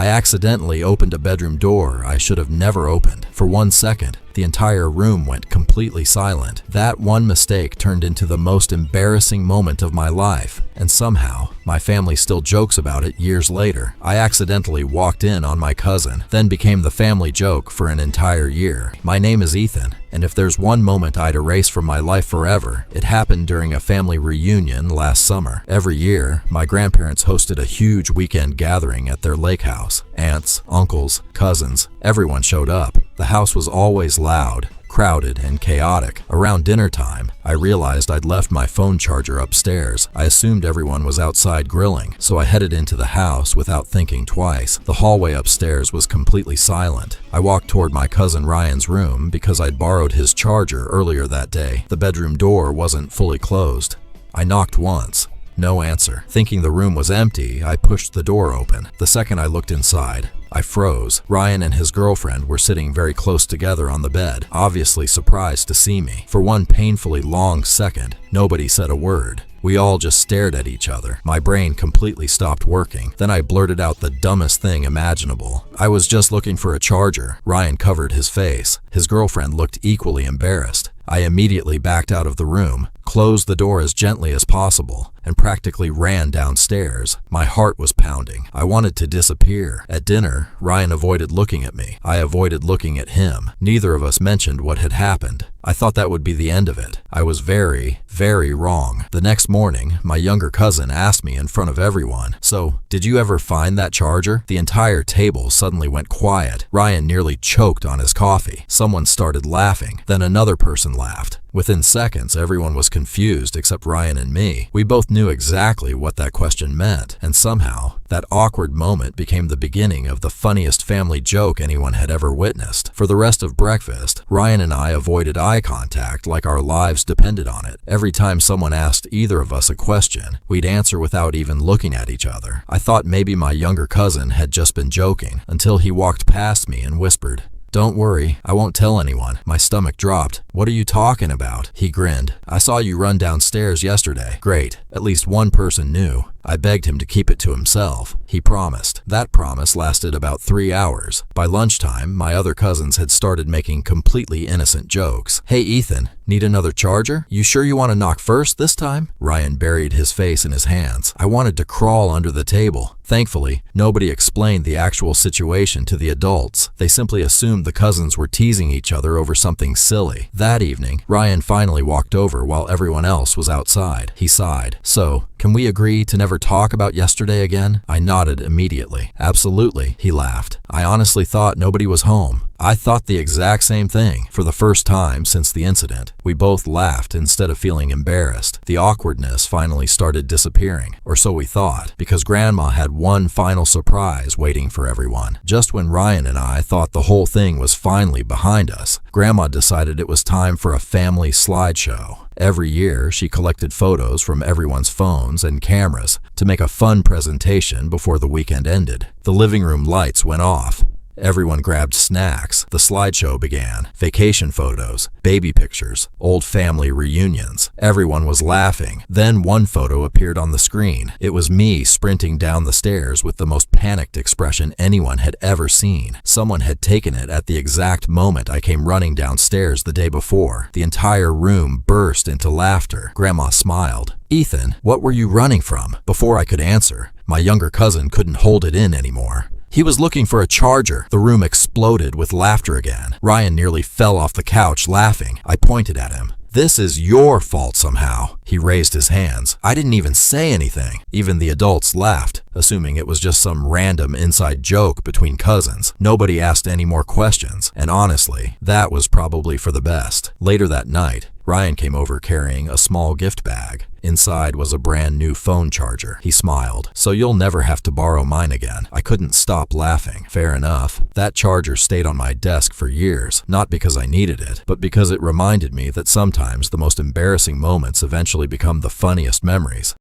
I accidentally opened a bedroom door I should have never opened. For 1 second, the entire room went completely silent. That one mistake turned into the most embarrassing moment of my life, and somehow, my family still jokes about it years later. I accidentally walked in on my cousin, then became the family joke for an entire year. My name is Ethan, and if there's one moment I'd erase from my life forever, it happened during a family reunion last summer. Every year, my grandparents hosted a huge weekend gathering at their lake house. Aunts, uncles, cousins, everyone showed up. The house was always loud, crowded, and chaotic. Around dinner time, I realized I'd left my phone charger upstairs. I assumed everyone was outside grilling, so I headed into the house without thinking twice. The hallway upstairs was completely silent. I walked toward my cousin Ryan's room because I'd borrowed his charger earlier that day. The bedroom door wasn't fully closed. I knocked once. No answer. Thinking the room was empty, I pushed the door open. The second I looked inside, I froze. Ryan and his girlfriend were sitting very close together on the bed, obviously surprised to see me. For one painfully long second, nobody said a word. We all just stared at each other. My brain completely stopped working. Then I blurted out the dumbest thing imaginable. I was just looking for a charger. Ryan covered his face. His girlfriend looked equally embarrassed. I immediately backed out of the room, closed the door as gently as possible, and practically ran downstairs. My heart was pounding. I wanted to disappear. At dinner, Ryan avoided looking at me. I avoided looking at him. Neither of us mentioned what had happened. I thought that would be the end of it. I was very, very wrong. The next morning, my younger cousin asked me in front of everyone, "So, did you ever find that charger?" The entire table suddenly went quiet. Ryan nearly choked on his coffee. Someone started laughing. Then another person laughed. Within seconds, everyone was confused except Ryan and me. We both knew exactly what that question meant, and somehow, that awkward moment became the beginning of the funniest family joke anyone had ever witnessed. For the rest of breakfast, Ryan and I avoided eye contact like our lives depended on it. Every time someone asked either of us a question, we'd answer without even looking at each other. I thought maybe my younger cousin had just been joking, until he walked past me and whispered, "Don't worry, I won't tell anyone." My stomach dropped. "What are you talking about?" He grinned. "I saw you run downstairs yesterday." Great, at least one person knew. I begged him to keep it to himself. He promised. That promise lasted about 3 hours. By lunchtime, my other cousins had started making completely innocent jokes. "Hey Ethan, need another charger? You sure you want to knock first this time?" Ryan buried his face in his hands. I wanted to crawl under the table. Thankfully, nobody explained the actual situation to the adults. They simply assumed the cousins were teasing each other over something silly. That evening, Ryan finally walked over while everyone else was outside. He sighed. "So, can we agree to never talk about yesterday again?" I nodded immediately. "Absolutely," he laughed. "I honestly thought nobody was home." I thought the exact same thing. For the first time since the incident, we both laughed instead of feeling embarrassed. The awkwardness finally started disappearing, or so we thought, because Grandma had one final surprise waiting for everyone. Just when Ryan and I thought the whole thing was finally behind us, Grandma decided it was time for a family slideshow. Every year, she collected photos from everyone's phones and cameras to make a fun presentation before the weekend ended. The living room lights went off. Everyone grabbed snacks. The slideshow began. Vacation photos, baby pictures, old family reunions. Everyone was laughing. Then one photo appeared on the screen. It was me sprinting down the stairs with the most panicked expression anyone had ever seen. Someone had taken it at the exact moment I came running downstairs the day before. The entire room burst into laughter. Grandma smiled. "Ethan, what were you running from?" Before I could answer, my younger cousin couldn't hold it in anymore. "He was looking for a charger." The room exploded with laughter again. Ryan nearly fell off the couch laughing. I pointed at him. "This is your fault somehow." He raised his hands. "I didn't even say anything." Even the adults laughed, assuming it was just some random inside joke between cousins. Nobody asked any more questions, and honestly, that was probably for the best. Later that night, Ryan came over carrying a small gift bag. Inside was a brand new phone charger. He smiled. "So you'll never have to borrow mine again." I couldn't stop laughing. Fair enough. That charger stayed on my desk for years, not because I needed it, but because it reminded me that sometimes the most embarrassing moments eventually become the funniest memories.